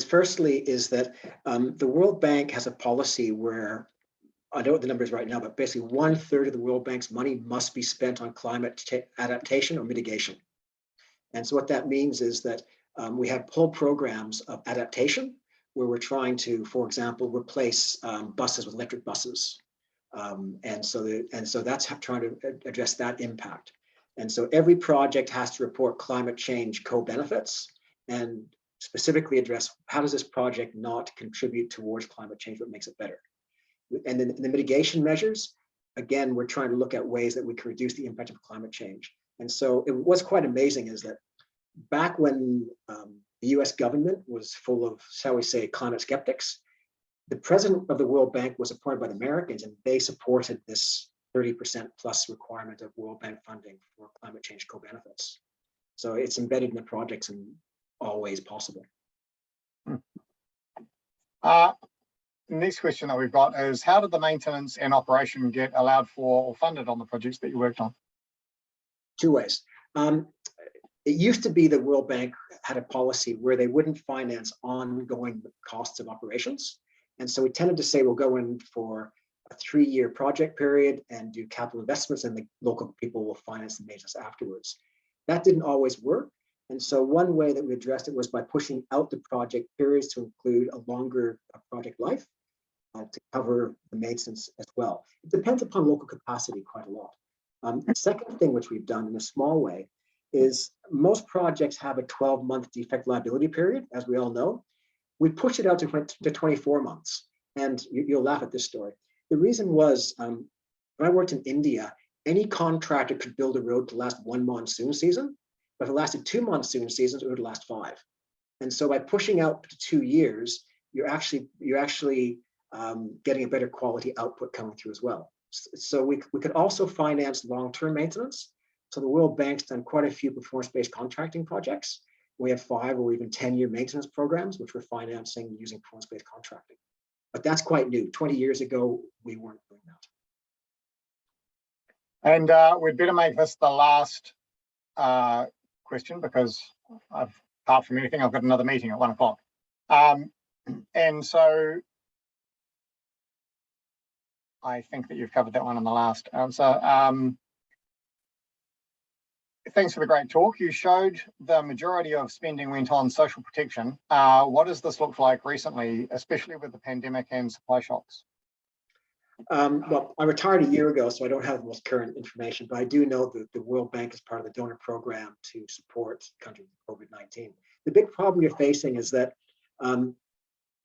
Firstly is that the World Bank has a policy where, I don't know what the number is right now, but basically 1/3 of the World Bank's money must be spent on climate adaptation or mitigation. And so what that means is that we have whole programs of adaptation where we're trying to, for example, replace buses with electric buses. And so that's trying to address that impact. And so every project has to report climate change co-benefits and specifically address how does this project not contribute towards climate change, what makes it better. And then the mitigation measures, again, we're trying to look at ways that we can reduce the impact of climate change. And so it was quite amazing is that back when the US government was full of, shall we say, climate skeptics, the president of the World Bank was appointed by the Americans, and they supported this 30% plus requirement of World Bank funding for climate change co-benefits. So it's embedded in the projects in all ways possible. next question that we've got is, how did the maintenance and operation get allowed for or funded on the projects that you worked on? Two ways. It used to be the World Bank had a policy where they wouldn't finance ongoing costs of operations. And so we tended to say, we'll go in for a 3-year project period and do capital investments, and the local people will finance the maintenance afterwards. That didn't always work. And so one way that we addressed it was by pushing out the project periods to include a longer project life to cover the maintenance as well. It depends upon local capacity quite a lot. The second thing which we've done in a small way is most projects have a 12-month defect liability period, as we all know. We pushed it out to 24 months. And you'll laugh at this story. The reason was, when I worked in India, any contractor could build a road to last 1 monsoon season. But if it lasted 2 monsoon seasons, it would last 5. And so by pushing out to 2 years, you're actually getting a better quality output coming through as well. So we could also finance long-term maintenance. So the World Bank's done quite a few performance-based contracting projects. We have 5 or even 10-year maintenance programs, which we're financing using performance-based contracting. But that's quite new. 20 years ago, we weren't doing that. And we'd better make this the last question, because apart from anything, I've got another meeting at 1 o'clock. And so I think that you've covered that one in the last answer. Thanks for the great talk. You showed the majority of spending went on social protection. What does this look like recently, especially with the pandemic and supply shocks? Well, I retired a year ago, so I don't have the most current information, but I do know that the World Bank is part of the donor program to support countries with COVID-19. The big problem you're facing is that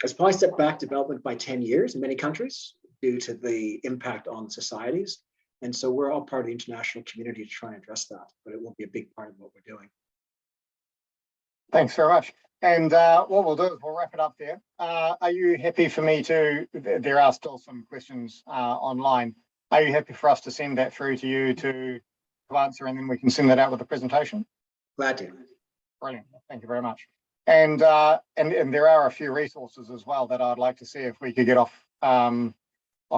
it's probably set back development by 10 years in many countries due to the impact on societies. And so we're all part of the international community to try and address that, but it won't be a big part of what we're doing. Thanks very much. And what we'll do is we'll wrap it up there. Are you happy for me to, there are still some questions online. Are you happy for us to send that through to you to answer, and then we can send that out with the presentation? Glad to. Brilliant. Thank you very much. And there are a few resources as well that I'd like to see if we could get off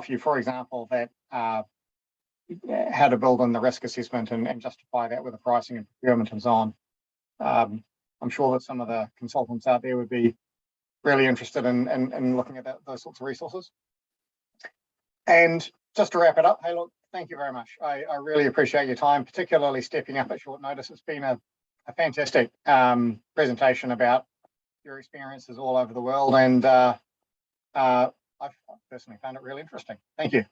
you, for example, that how to build on the risk assessment and justify that with the pricing and procurement and so on. I'm sure that some of the consultants out there would be really interested in looking at those sorts of resources. And just to wrap it up, hey, look, thank you very much. I really appreciate your time, particularly stepping up at short notice. It's been a fantastic presentation about your experiences all over the world, and I've personally found it really interesting. Thank you.